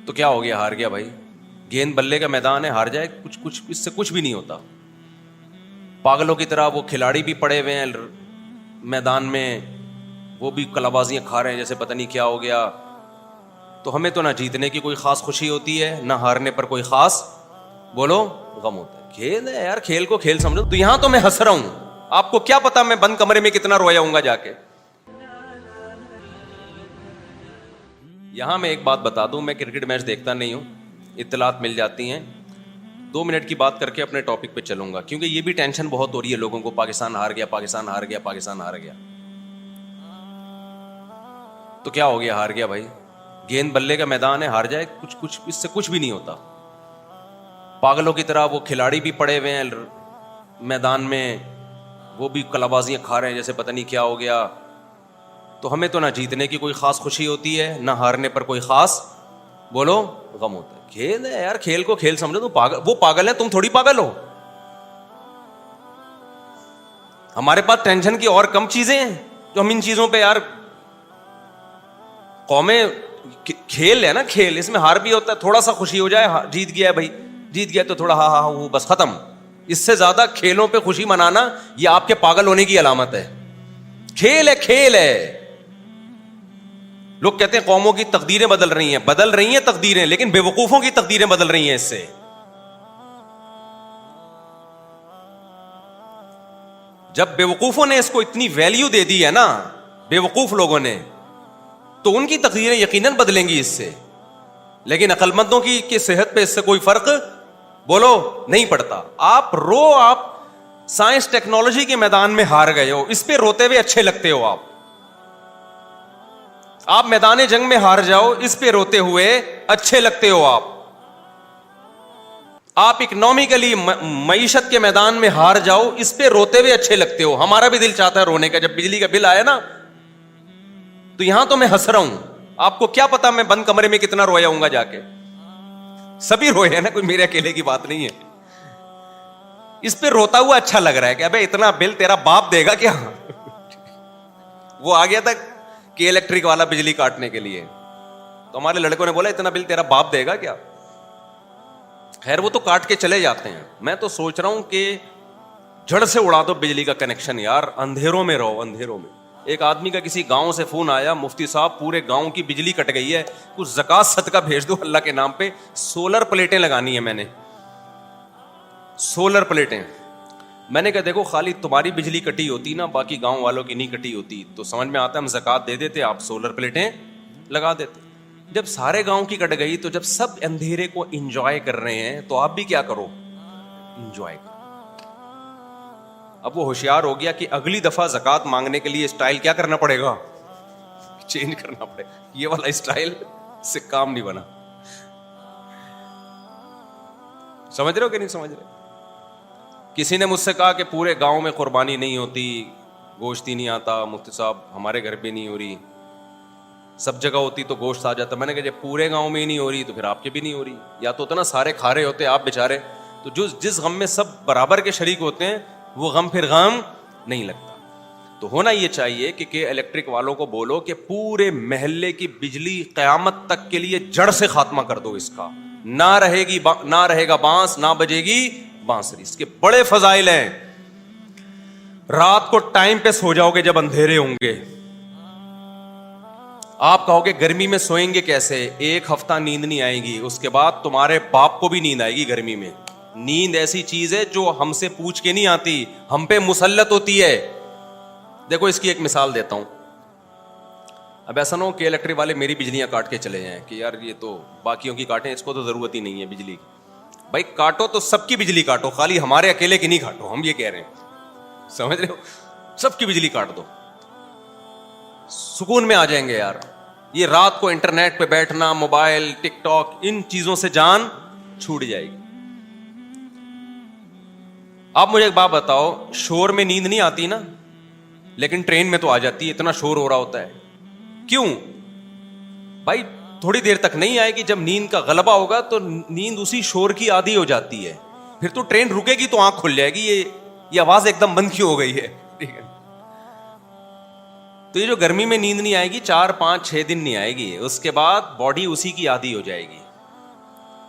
تو کیا ہو گیا؟ ہار گیا بھائی. گیند بلے کا میدان ہے, ہار جائے کچھ اس سے کچھ بھی نہیں ہوتا. پاگلوں کی طرح وہ کھلاڑی بھی پڑے ہوئے ہیں میدان میں, وہ بھی کلا بازیاں کھا رہے ہیں جیسے پتہ نہیں کیا ہو گیا. تو ہمیں تو نہ جیتنے کی کوئی خاص خوشی ہوتی ہے, نہ ہارنے پر کوئی خاص بولو غم ہوتا ہے. کھیل ہے یار, کھیل کو کھیل سمجھو. تو یہاں تو میں ہنس رہا ہوں, آپ کو کیا پتا میں بند کمرے میں کتنا رویا ہوں گا جا کے. یہاں میں ایک بات بتا دوں, میں کرکٹ میچ دیکھتا نہیں ہوں, اطلاعات مل جاتی ہیں. 2 منٹ کی بات کر کے اپنے ٹاپک پہ چلوں گا, کیونکہ یہ بھی ٹینشن بہت ہو رہی ہے لوگوں کو, پاکستان ہار گیا, پاکستان ہار گیا, پاکستان ہار گیا. تو کیا ہو گیا؟ ہار گیا بھائی. گیند بلے کا میدان ہے, ہار جائے کچھ اس سے کچھ بھی نہیں ہوتا. پاگلوں کی طرح وہ کھلاڑی بھی پڑے ہوئے ہیں میدان میں, وہ بھی کلا بازیاں کھا رہے ہیں جیسے پتہ نہیں کیا ہو گیا. تو ہمیں تو نہ جیتنے کی کوئی خاص خوشی ہوتی ہے, نہ ہارنے پر کوئی خاص بولو غم ہوتا ہے. کھیل ہے یار, کھیل کو کھیل سمجھو. تو وہ پاگل ہیں, تم تھوڑی پاگل ہو. ہمارے پاس ٹینشن کی اور کم چیزیں ہیں جو ہم ان چیزوں پہ یار. قومیں کھیل ہے نا, کھیل, اس میں ہار بھی ہوتا ہے, تھوڑا سا خوشی ہو جائے, جیت گیا بھائی, جیت گیا تو تھوڑا ہاں ہاں وہ بس ختم. اس سے زیادہ کھیلوں پہ خوشی منانا یہ آپ کے پاگل ہونے کی علامت ہے. کھیل ہے, کھیل ہے. لوگ کہتے ہیں قوموں کی تقدیریں بدل رہی ہیں تقدیریں, لیکن بے وقوفوں کی تقدیریں بدل رہی ہیں اس سے. جب بے وقوفوں نے اس کو اتنی ویلیو دے دی ہے نا, بے وقوف لوگوں نے, تو ان کی تقدیریں یقیناً بدلیں گی اس سے. لیکن عقل مندوں کی صحت پہ اس سے کوئی فرق بولو نہیں پڑتا. آپ سائنس ٹیکنالوجی کے میدان میں ہار گئے ہو, اس پہ روتے ہوئے اچھے لگتے ہو. آپ میدان جنگ میں ہار جاؤ, اس پہ روتے ہوئے اچھے لگتے ہو. آپ اکنامکلی معیشت کے میدان میں ہار جاؤ, اس پہ روتے ہوئے اچھے لگتے ہو. ہمارا بھی دل چاہتا ہے رونے کا جب بجلی کا بل آیا نا. تو یہاں تو میں ہنس رہا ہوں, آپ کو کیا پتا میں بند کمرے میں کتنا رویا ہوں گا جا کے. سبھی روئے ہیں نا, کوئی میرے اکیلے کی بات نہیں ہے. اس پہ روتا ہوا اچھا لگ رہا ہے کہ ابے اتنا بل تیرا باپ دے گا کیا. وہ آ گیا تھا کہ الیکٹرک والا بجلی کاٹنے کے لیے, تو ہمارے لڑکوں نے بولا اتنا بل تیرا باپ دے گا کیا. خیر وہ تو کاٹ کے چلے جاتے ہیں. میں تو سوچ رہا ہوں کہ جڑ سے اڑا دو بجلی کا کنیکشن یار, اندھیروں میں رہو, اندھیروں میں. ایک آدمی کا کسی گاؤں سے فون آیا, مفتی صاحب پورے گاؤں کی بجلی کٹ گئی ہے, کچھ زکات صدقہ بھیج دو اللہ کے نام پہ. سولر پلیٹیں لگانی ہے میں نے, سولر پلیٹیں. میں نے کہا دیکھو خالی تمہاری بجلی کٹی ہوتی نا, باقی گاؤں والوں کی نہیں کٹی ہوتی, تو سمجھ میں آتا ہے ہم زکات دے دیتے, آپ سولر پلیٹیں لگا دیتے. جب سارے گاؤں کی کٹ گئی, تو جب سب اندھیرے کو انجوائے کر رہے ہیں, تو آپ بھی کیا کرو, انجوائے کرو. اب وہ ہوشیار ہو گیا کہ اگلی دفعہ زکات مانگنے کے لیے اسٹائل کیا کرنا پڑے گا, چینج کرنا پڑے گا. یہ والا اسٹائل سے کام نہیں بنا. سمجھ رہے ہو کہ نہیں سمجھ رہے. کسی نے مجھ سے کہا کہ پورے گاؤں میں قربانی نہیں ہوتی, گوشت ہی نہیں آتا. مفتی صاحب ہمارے گھر پہ نہیں ہو رہی, سب جگہ ہوتی تو گوشت آ جاتا. میں نے کہا جب پورے گاؤں میں ہی نہیں ہو رہی تو پھر آپ کے بھی نہیں ہو رہی. یا تو نا سارے کھا رہے ہوتے آپ بیچارے, تو جس غم میں سب برابر کے شریک ہوتے ہیں وہ غم پھر غم نہیں لگتا. تو ہونا یہ چاہیے کہ الیکٹرک والوں کو بولو کہ پورے محلے کی بجلی قیامت تک کے لیے جڑ سے خاتمہ کر دو اس کا. نہ رہے گا بانس, نہ بجے گی بانسری. اس کے بڑے فضائل ہیں. رات کو ٹائم پہ سو جاؤ گے جب اندھیرے ہوں گے. آپ کہو گے گرمی میں سوئیں گے کیسے, 1 ہفتہ نیند نہیں آئے گی, اس کے بعد تمہارے باپ کو بھی نیند آئے گی. گرمی میں نیند ایسی چیز ہے جو ہم سے پوچھ کے نہیں آتی, ہم پہ مسلط ہوتی ہے. دیکھو اس کی ایک مثال دیتا ہوں. اب ایسا نہ ہو کہ الیکٹرک والے میری بجلیاں کاٹ کے چلے جائیں کہ یار یہ تو باقیوں کی کاٹیں, اس کو تو ضرورت ہی نہیں ہے بجلی کی. بھائی کاٹو تو سب کی بجلی کاٹو, خالی ہمارے اکیلے کی نہیں کاٹو. ہم یہ کہہ رہے ہیں, سمجھ رہے ہو, سب کی بجلی کاٹ دو, سکون میں آ جائیں گے یار. یہ رات کو انٹرنیٹ پہ بیٹھنا, موبائل, ٹک ٹاک, ان چیزوں سے جان چھوٹ جائے گی. آپ مجھے ایک بات بتاؤ, شور میں نیند نہیں آتی نا, لیکن ٹرین میں تو آ جاتی ہے, اتنا شور ہو رہا ہوتا ہے. کیوں بھائی؟ تھوڑی دیر تک نہیں آئے گی, جب نیند کا غلبہ ہوگا تو نیند اسی شور کی عادی ہو جاتی ہے. پھر تو ٹرین رکے گی تو آنکھ کھل جائے گی, یہ آواز ایک دم بند کیوں ہو گئی ہے. ٹھیک ہے, تو یہ جو گرمی میں نیند نہیں آئے گی 4 5 6 دن نہیں آئے گی, اس کے بعد باڈی اسی کی عادی ہو جائے گی.